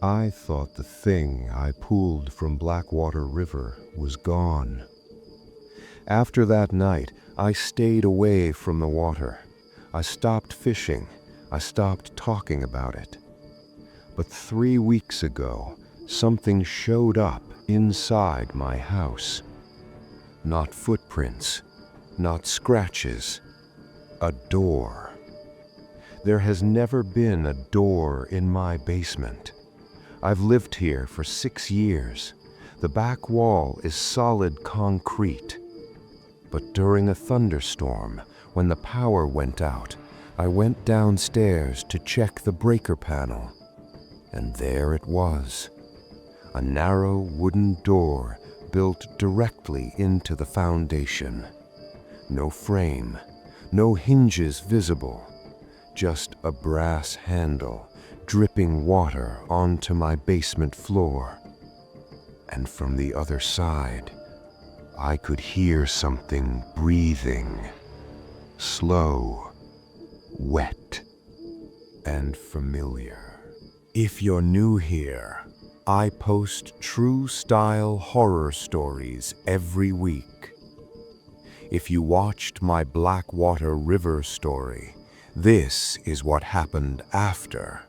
I thought the thing I pulled from Blackwater River was gone. After that night, I stayed away from the water. I stopped fishing. I stopped talking about it. But 3 weeks ago, something showed up inside my house. Not footprints, not scratches, a door. There has never been a door in my basement. I've lived here for 6 years. The back wall is solid concrete. But during a thunderstorm, when the power went out, I went downstairs to check the breaker panel. And there it was, a narrow wooden door built directly into the foundation. No frame, no hinges visible, just a brass handle dripping water onto my basement floor. And from the other side, I could hear something breathing, slow, wet, and familiar. If you're new here, I post true-style horror stories every week. If you watched my Blackwater River story, this is what happened after.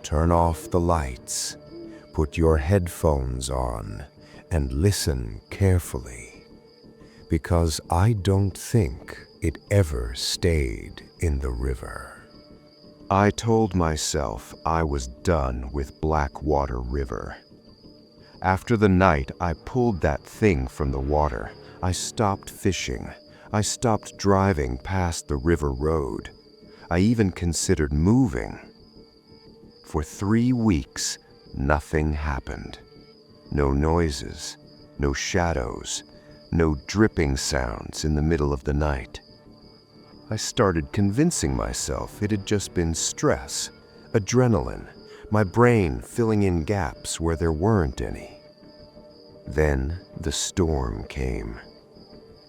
Turn off the lights, put your headphones on, and listen carefully, because I don't think it ever stayed in the river. I told myself I was done with Blackwater River. After the night I pulled that thing from the water, I stopped fishing. I stopped driving past the river road. I even considered moving. For 3 weeks, nothing happened. No noises, no shadows, no dripping sounds in the middle of the night. I started convincing myself it had just been stress, adrenaline, my brain filling in gaps where there weren't any. Then the storm came.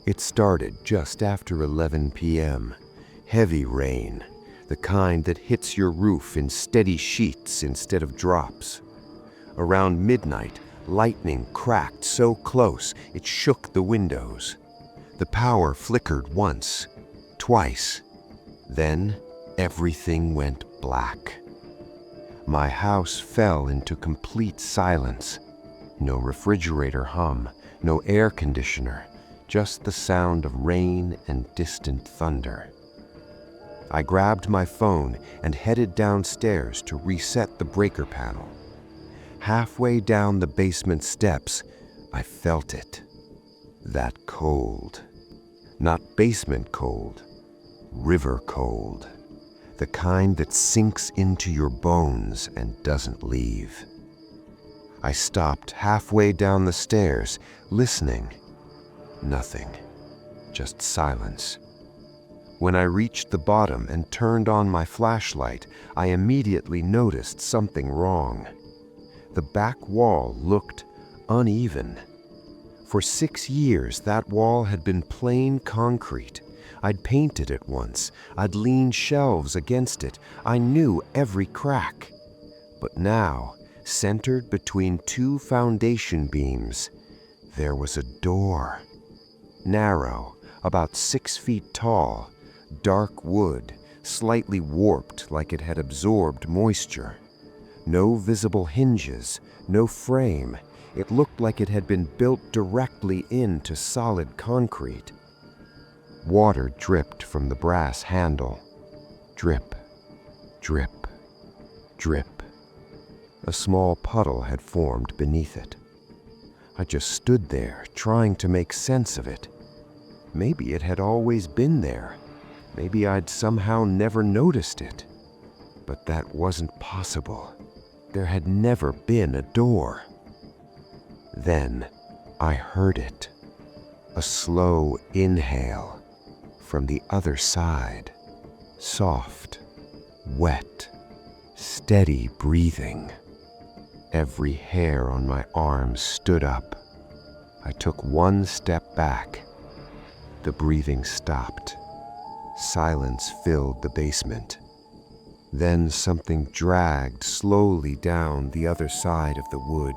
It started just after 11 p.m. Heavy rain, the kind that hits your roof in steady sheets instead of drops. Around midnight, lightning cracked so close it shook the windows. The power flickered once, twice. Then everything went black. My house fell into complete silence. No refrigerator hum, no air conditioner, just the sound of rain and distant thunder. I grabbed my phone and headed downstairs to reset the breaker panel. Halfway down the basement steps, I felt it. That cold. Not basement cold, river cold. The kind that sinks into your bones and doesn't leave. I stopped halfway down the stairs, listening. Nothing, just silence. When I reached the bottom and turned on my flashlight, I immediately noticed something wrong. The back wall looked uneven. For 6 years, that wall had been plain concrete. I'd painted it once. I'd leaned shelves against it. I knew every crack. But now, centered between 2 foundation beams, there was a door. Narrow, about 6 feet tall, dark wood, slightly warped like it had absorbed moisture. No visible hinges, no frame. It looked like it had been built directly into solid concrete. Water dripped from the brass handle. Drip, drip, drip. A small puddle had formed beneath it. I just stood there, trying to make sense of it. Maybe it had always been there. Maybe I'd somehow never noticed it. But that wasn't possible. There had never been a door. Then I heard it. A slow inhale from the other side. Soft, wet, steady breathing. Every hair on my arms stood up. I took 1 step back. The breathing stopped. Silence filled the basement. Then something dragged slowly down the other side of the wood,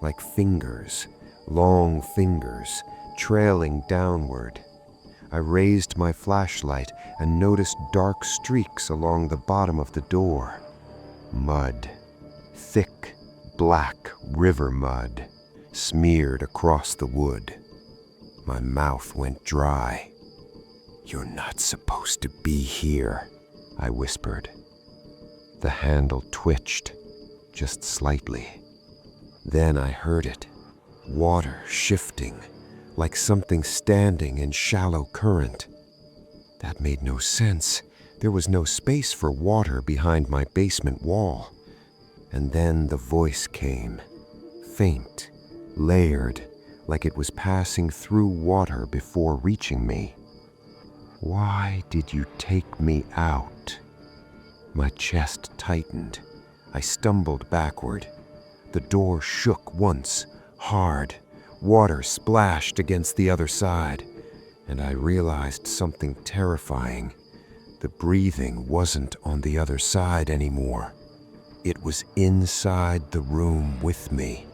like fingers, long fingers, trailing downward. I raised my flashlight and noticed dark streaks along the bottom of the door. Mud, thick, black river mud, smeared across the wood. My mouth went dry. "You're not supposed to be here," I whispered. The handle twitched, just slightly. Then I heard it, water shifting, like something standing in shallow current. That made no sense. There was no space for water behind my basement wall. And then the voice came, faint, layered, like it was passing through water before reaching me. "Why did you take me out?" My chest tightened. I stumbled backward. The door shook once, hard. Water splashed against the other side, and I realized something terrifying. The breathing wasn't on the other side anymore. It was inside the room with me,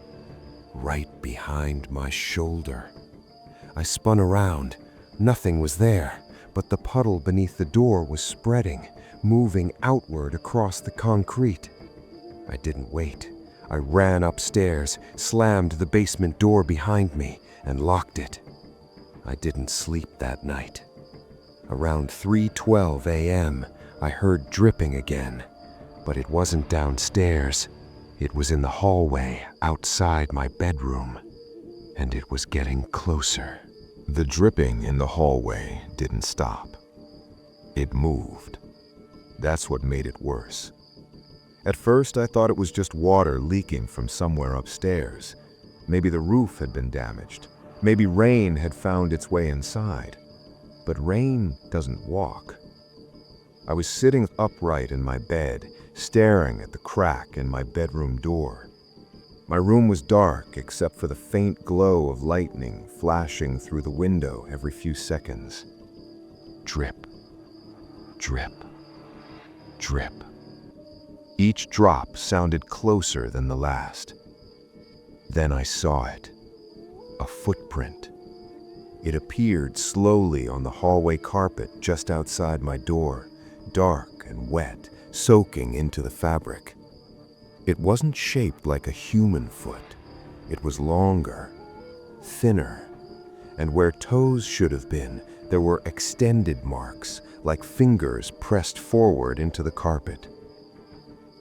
right behind my shoulder. I spun around. Nothing was there, but the puddle beneath the door was spreading, moving outward across the concrete. I didn't wait. I ran upstairs, slammed the basement door behind me, and locked it. I didn't sleep that night. Around 3:12 a.m., I heard dripping again, but it wasn't downstairs. It was in the hallway outside my bedroom, and it was getting closer. The dripping in the hallway didn't stop. It moved. That's what made it worse. At first, I thought it was just water leaking from somewhere upstairs. Maybe the roof had been damaged. Maybe rain had found its way inside. But rain doesn't walk. I was sitting upright in my bed, staring at the crack in my bedroom door. My room was dark except for the faint glow of lightning flashing through the window every few seconds. Drip, drip, drip. Each drop sounded closer than the last. Then I saw it. A footprint. It appeared slowly on the hallway carpet just outside my door, dark and wet, soaking into the fabric. It wasn't shaped like a human foot. It was longer, thinner, and where toes should have been, there were extended marks, like fingers pressed forward into the carpet.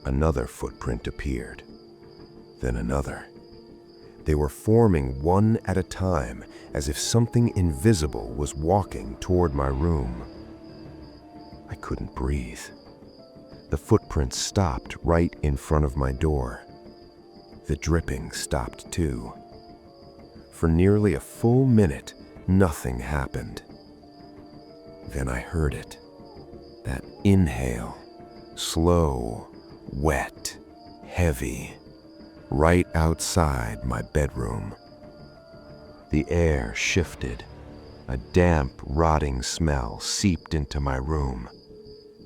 Another footprint appeared, then another. They were forming one at a time, as if something invisible was walking toward my room. I couldn't breathe. The footprints stopped right in front of my door. The dripping stopped too. For nearly a full minute, nothing happened. Then I heard it. That inhale, slow, wet, heavy, right outside my bedroom. The air shifted. A damp, rotting smell seeped into my room.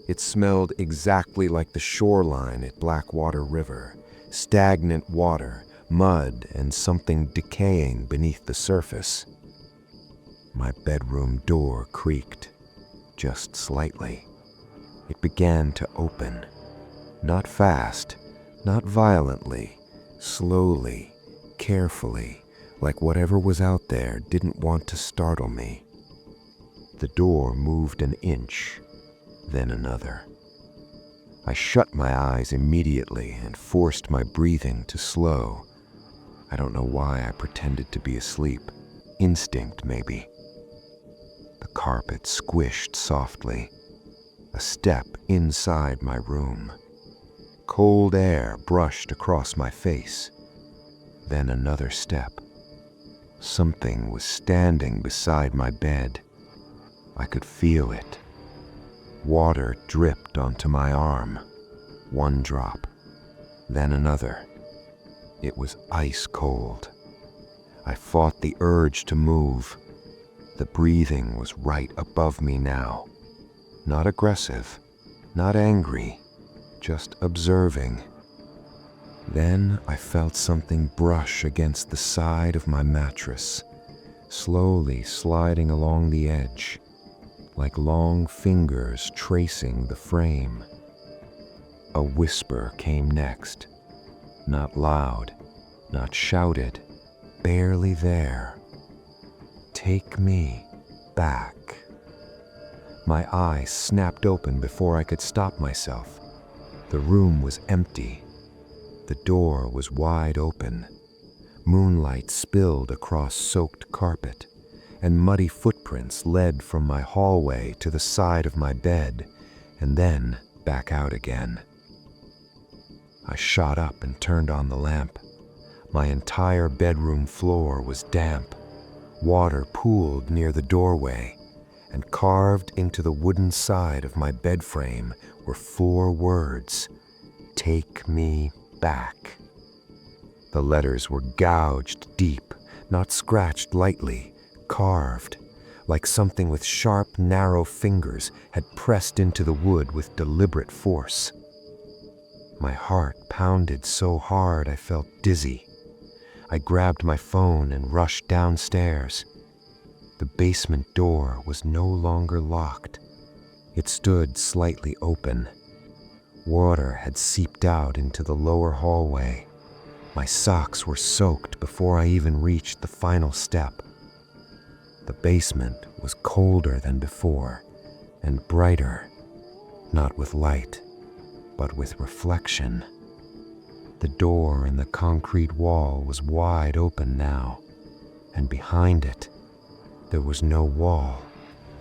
It smelled exactly like the shoreline at Blackwater River, stagnant water, mud, and something decaying beneath the surface. My bedroom door creaked, just slightly. It began to open. Not fast, not violently, slowly, carefully, like whatever was out there didn't want to startle me. The door moved an inch, then another. I shut my eyes immediately and forced my breathing to slow. I don't know why I pretended to be asleep. Instinct, maybe. The carpet squished softly. A step inside my room. Cold air brushed across my face. Then another step. Something was standing beside my bed. I could feel it. Water dripped onto my arm. One drop, then another. It was ice cold. I fought the urge to move. The breathing was right above me now. Not aggressive, not angry, just observing. Then I felt something brush against the side of my mattress, slowly sliding along the edge, like long fingers tracing the frame. A whisper came next, not loud, not shouted, barely there. Take me back. My eyes snapped open before I could stop myself. The room was empty. The door was wide open. Moonlight spilled across soaked carpet, and muddy footprints led from my hallway to the side of my bed, and then back out again. I shot up and turned on the lamp. My entire bedroom floor was damp. Water pooled near the doorway, and carved into the wooden side of my bed frame were 4 words: "Take me back." The letters were gouged deep, not scratched lightly, carved, like something with sharp, narrow fingers had pressed into the wood with deliberate force. My heart pounded so hard I felt dizzy. I grabbed my phone and rushed downstairs. The basement door was no longer locked. It stood slightly open. Water had seeped out into the lower hallway. My socks were soaked before I even reached the final step. The basement was colder than before, and brighter, not with light, but with reflection. The door in the concrete wall was wide open now, and behind it, there was no wall,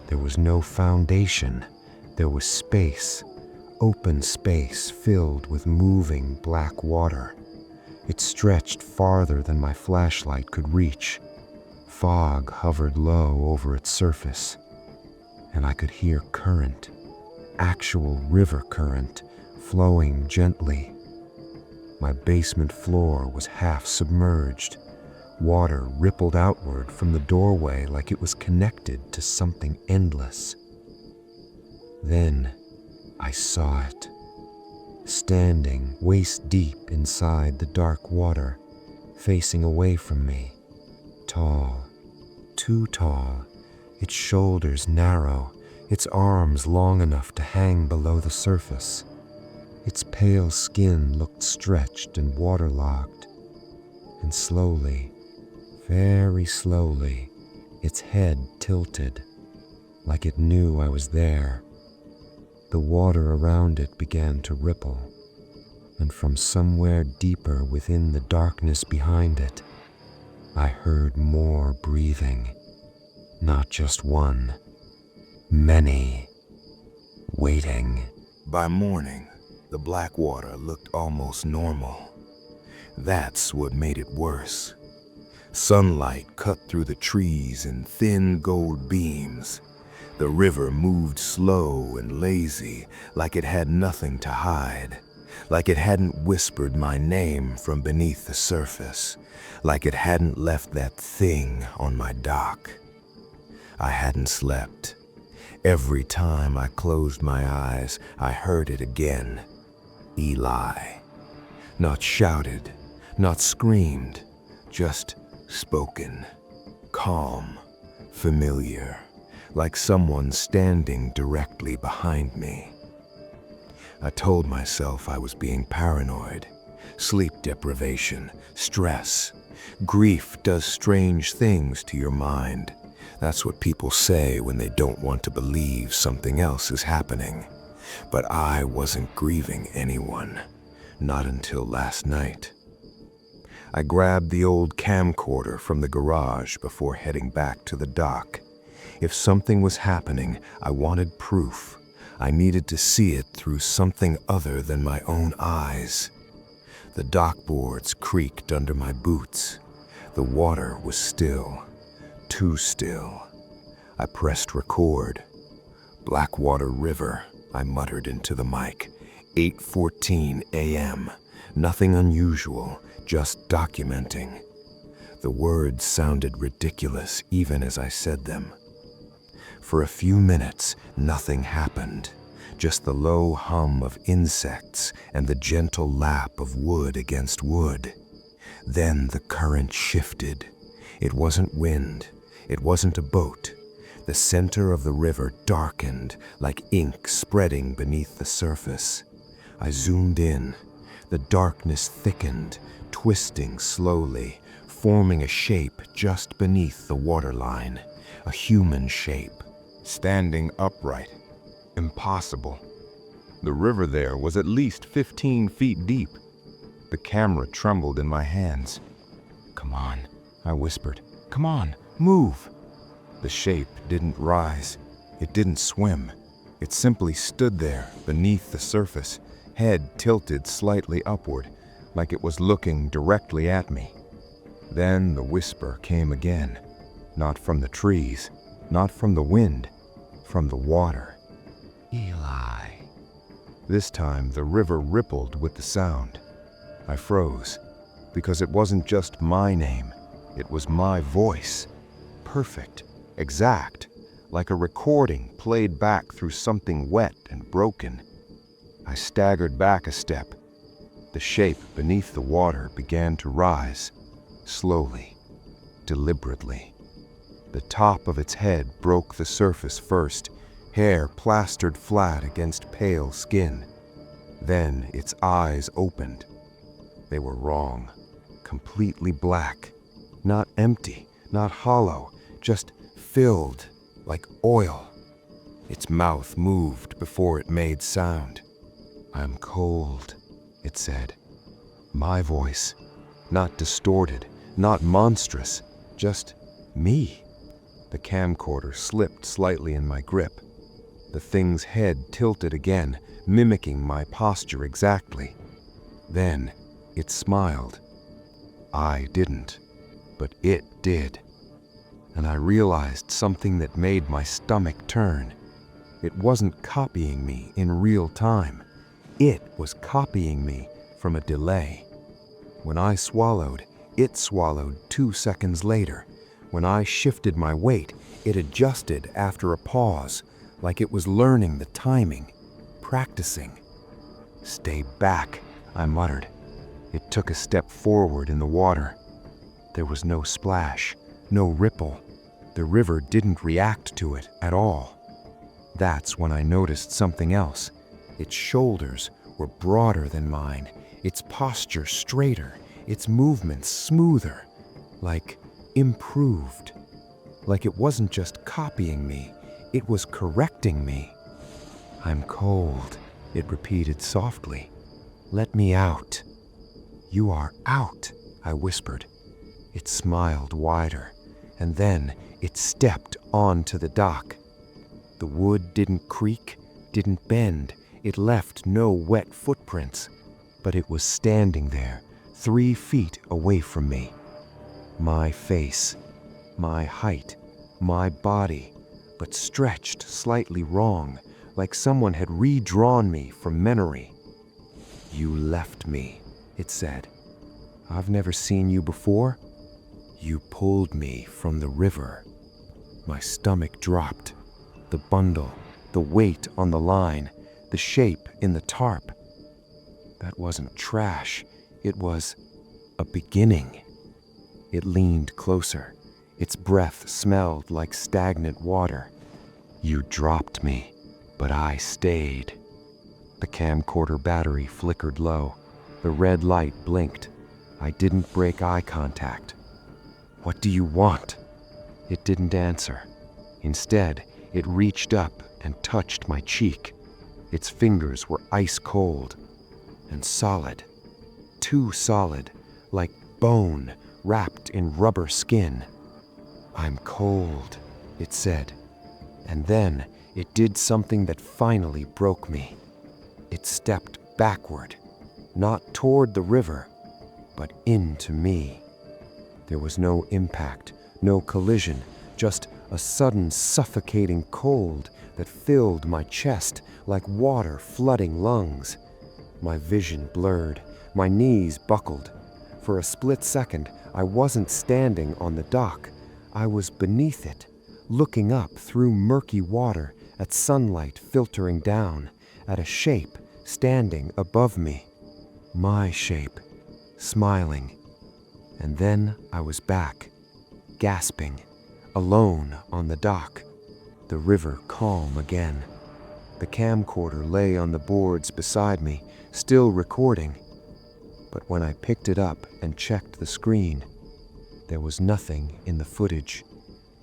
there was no foundation, there was space, open space filled with moving black water. It stretched farther than my flashlight could reach. Fog hovered low over its surface, and I could hear current, actual river current, flowing gently. My basement floor was half submerged. Water rippled outward from the doorway like it was connected to something endless. Then I saw it, standing waist deep inside the dark water, facing away from me. Tall, too tall, its shoulders narrow, its arms long enough to hang below the surface. Its pale skin looked stretched and waterlogged, and slowly, very slowly, its head tilted, like it knew I was there. The water around it began to ripple, and from somewhere deeper within the darkness behind it, I heard more breathing. Not just one, many, waiting. By morning, the Blackwater looked almost normal. That's what made it worse. Sunlight cut through the trees in thin gold beams. The river moved slow and lazy, like it had nothing to hide, like it hadn't whispered my name from beneath the surface, like it hadn't left that thing on my dock. I hadn't slept. Every time I closed my eyes, I heard it again. Eli. Not shouted, not screamed, just spoken, calm, familiar, like someone standing directly behind me. I told myself I was being paranoid. Sleep deprivation, stress, grief does strange things to your mind. That's what people say when they don't want to believe something else is happening. But I wasn't grieving anyone, not until last night. I grabbed the old camcorder from the garage before heading back to the dock. If something was happening, I wanted proof. I needed to see it through something other than my own eyes. The dock boards creaked under my boots. The water was still, too still. I pressed record. Blackwater River, I muttered into the mic. 8:14 a.m. Nothing unusual, just documenting. The words sounded ridiculous even as I said them. For a few minutes, nothing happened. just the low hum of insects and the gentle lap of wood against wood. Then the current shifted. It wasn't wind. It wasn't a boat. The center of the river darkened like ink spreading beneath the surface. I zoomed in. The darkness thickened, twisting slowly, forming a shape just beneath the waterline. A human shape. Standing upright. Impossible. The river there was at least 15 feet deep. The camera trembled in my hands. "Come on," I whispered. "Come on, move." The shape didn't rise. It didn't swim. It simply stood there beneath the surface, head tilted slightly upward, like it was looking directly at me. Then the whisper came again. Not from the trees, not from the wind, from the water. "Eli." This time the river rippled with the sound. I froze, because it wasn't just my name, it was my voice. Perfect, exact, like a recording played back through something wet and broken. I staggered back a step. The shape beneath the water began to rise, slowly, deliberately. The top of its head broke the surface first, hair plastered flat against pale skin. Then its eyes opened. They were wrong, completely black, not empty, not hollow, just filled like oil. Its mouth moved before it made sound. "I'm cold," it said. My voice, not distorted, not monstrous, just me. The camcorder slipped slightly in my grip. The thing's head tilted again, mimicking my posture exactly. Then it smiled. I didn't, but it did. And I realized something that made my stomach turn. It wasn't copying me in real time. It was copying me from a delay. When I swallowed, it swallowed 2 seconds later. When I shifted my weight, it adjusted after a pause, like it was learning the timing, practicing. "Stay back," I muttered. It took a step forward in the water. There was no splash, no ripple. The river didn't react to it at all. That's when I noticed something else. Its shoulders were broader than mine, its posture straighter, its movements smoother, like improved. Like it wasn't just copying me, it was correcting me. "I'm cold," it repeated softly. "Let me out." "You are out," I whispered. It smiled wider, and then it stepped onto the dock. The wood didn't creak, didn't bend, it left no wet footprints, but it was standing there, 3 feet away from me. My face, my height, my body, but stretched slightly wrong, like someone had redrawn me from memory. "You left me," it said. "I've never seen you before. You pulled me from the river." My stomach dropped. The bundle, the weight on the line, the shape in the tarp. That wasn't trash. It was a beginning. It leaned closer. Its breath smelled like stagnant water. "You dropped me, but I stayed." The camcorder battery flickered low. The red light blinked. I didn't break eye contact. "What do you want?" It didn't answer. Instead, it reached up and touched my cheek. Its fingers were ice cold and solid. Too solid, like bone wrapped in rubber skin. "I'm cold," it said. And then it did something that finally broke me. It stepped backward, not toward the river, but into me. There was no impact, no collision, just a sudden suffocating cold that filled my chest like water flooding lungs. My vision blurred, my knees buckled. For a split second, I wasn't standing on the dock. I was beneath it, looking up through murky water at sunlight filtering down, at a shape standing above me. My shape, smiling. And then I was back, gasping, alone on the dock, the river calm again. The camcorder lay on the boards beside me, still recording. But when I picked it up and checked the screen, there was nothing in the footage.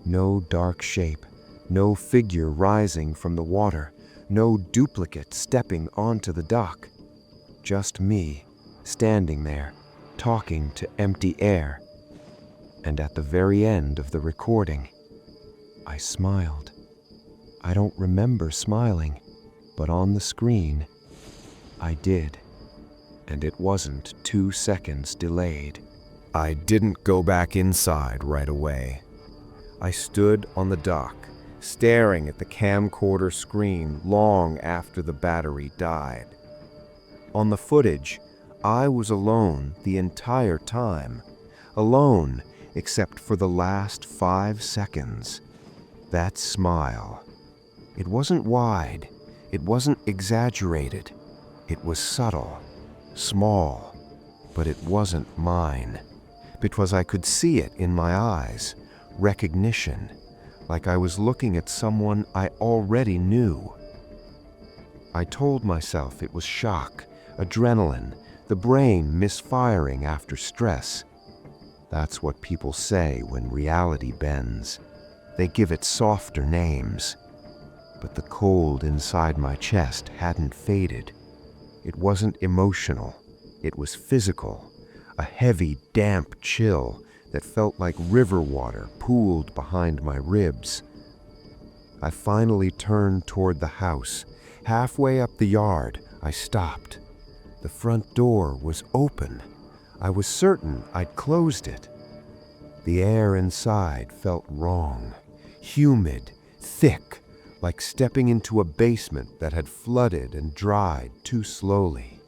No dark shape, no figure rising from the water, no duplicate stepping onto the dock. Just me, standing there, talking to empty air. And at the very end of the recording, I smiled. I don't remember smiling, but on the screen, I did. And it wasn't 2 seconds delayed. I didn't go back inside right away. I stood on the dock, staring at the camcorder screen long after the battery died. On the footage, I was alone the entire time. Alone, except for the last 5 seconds. That smile. It wasn't wide. It wasn't exaggerated. It was subtle, small, but it wasn't mine. Because I could see it in my eyes. Recognition, like I was looking at someone I already knew. I told myself it was shock, adrenaline, the brain misfiring after stress. That's what people say when reality bends. They give it softer names. But the cold inside my chest hadn't faded. It wasn't emotional. It was physical, a heavy, damp chill that felt like river water pooled behind my ribs. I finally turned toward the house. Halfway up the yard, I stopped. The front door was open. I was certain I'd closed it. The air inside felt wrong, humid, thick, like stepping into a basement that had flooded and dried too slowly.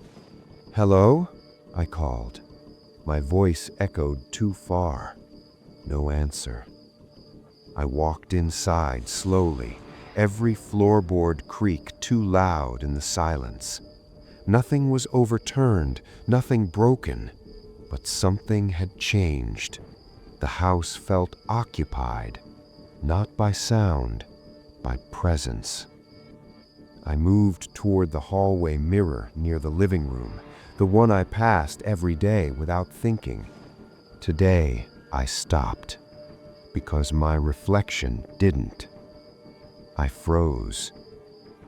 "Hello?" I called. My voice echoed too far. No answer. I walked inside slowly, every floorboard creak too loud in the silence. Nothing was overturned, nothing broken, but something had changed. The house felt occupied, not by sound, by presence. I moved toward the hallway mirror near the living room, the one I passed every day without thinking. Today, I stopped, because my reflection didn't. I froze.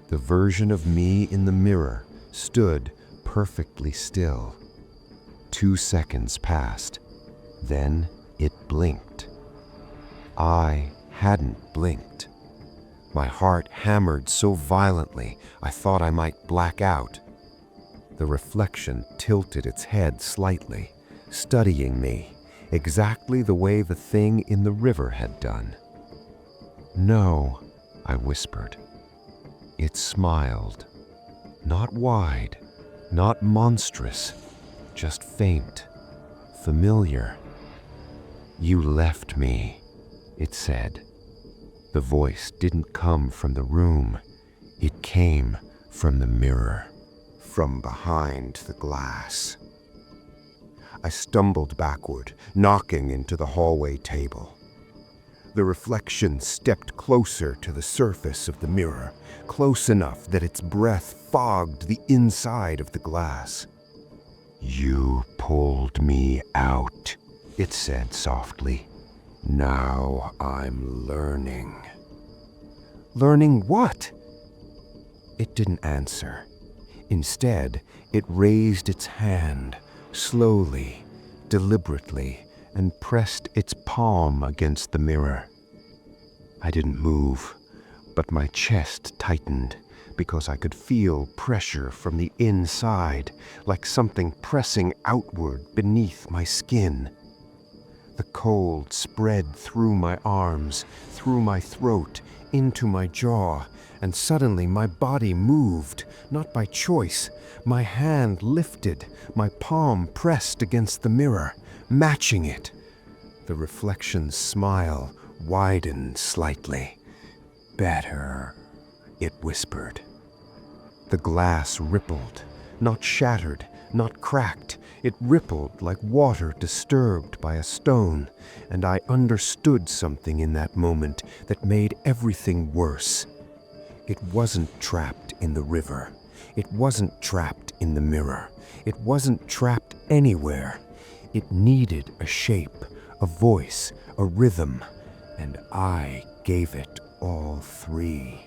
The version of me in the mirror stood perfectly still. 2 seconds passed. Then it blinked. I hadn't blinked. My heart hammered so violently I thought I might black out. The reflection tilted its head slightly, studying me, exactly the way the thing in the river had done. "No," I whispered. It smiled. Not wide, not monstrous, just faint, familiar. "You left me," it said. The voice didn't come from the room. It came from the mirror, from behind the glass. I stumbled backward, knocking into the hallway table. The reflection stepped closer to the surface of the mirror, close enough that its breath fogged the inside of the glass. "You pulled me out," it said softly. "Now I'm learning." "Learning what?" It didn't answer. Instead, it raised its hand, slowly, deliberately, and pressed its palm against the mirror. I didn't move, but my chest tightened because I could feel pressure from the inside, like something pressing outward beneath my skin. The cold spread through my arms, through my throat, into my jaw, and suddenly my body moved, not by choice. My hand lifted, my palm pressed against the mirror, matching it. The reflection's smile widened slightly. "Better," it whispered. The glass rippled, not shattered, not cracked. It rippled like water disturbed by a stone, and I understood something in that moment that made everything worse. It wasn't trapped in the river. It wasn't trapped in the mirror. It wasn't trapped anywhere. It needed a shape, a voice, a rhythm, and I gave it all three.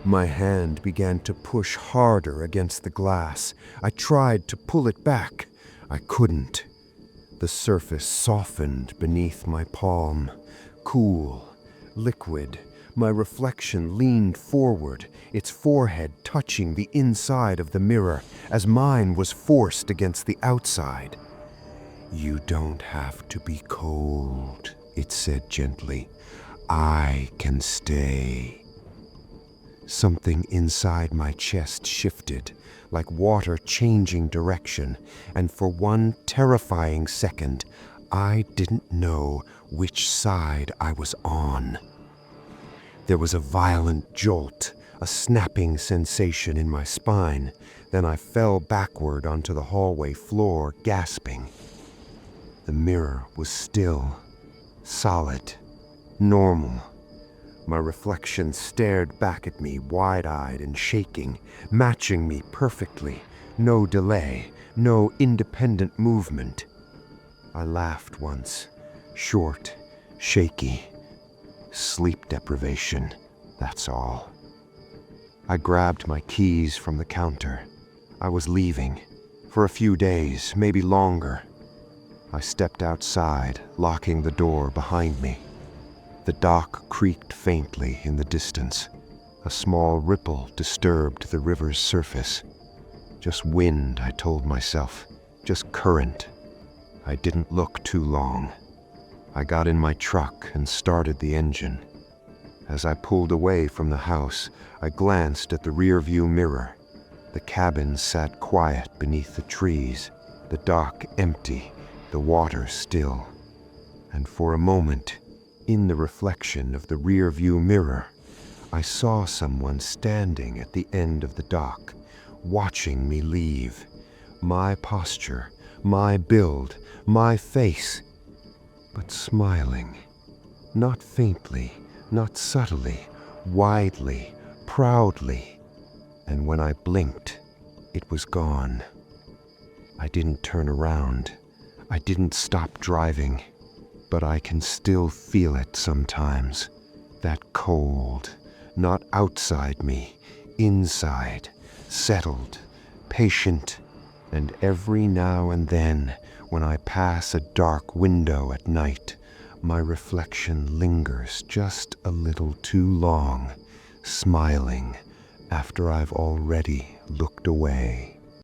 My hand began to push harder against the glass. I tried to pull it back. I couldn't. The surface softened beneath my palm, cool, liquid. My reflection leaned forward, its forehead touching the inside of the mirror as mine was forced against the outside. "You don't have to be cold," it said gently. "I can stay." Something inside my chest shifted, like water changing direction, and for one terrifying second, I didn't know which side I was on. There was a violent jolt, a snapping sensation in my spine. Then I fell backward onto the hallway floor, gasping. The mirror was still, solid, normal. My reflection stared back at me, wide-eyed and shaking, matching me perfectly. No delay, no independent movement. I laughed once, short, shaky. Sleep deprivation, that's all. I grabbed my keys from the counter. I was leaving, for a few days, maybe longer. I stepped outside, locking the door behind me. The dock creaked faintly in the distance. A small ripple disturbed the river's surface. Just wind, I told myself. Just current. I didn't look too long. I got in my truck and started the engine. As I pulled away from the house, I glanced at the rearview mirror. The cabin sat quiet beneath the trees, the dock empty, the water still. And for a moment, in the reflection of the rear-view mirror, I saw someone standing at the end of the dock, watching me leave. My posture, my build, my face, but smiling. Not faintly, not subtly, widely, proudly. And when I blinked, it was gone. I didn't turn around. I didn't stop driving. But I can still feel it sometimes. That cold, not outside me, inside, settled, patient, and every now and then, when I pass a dark window at night, my reflection lingers just a little too long, smiling after I've already looked away.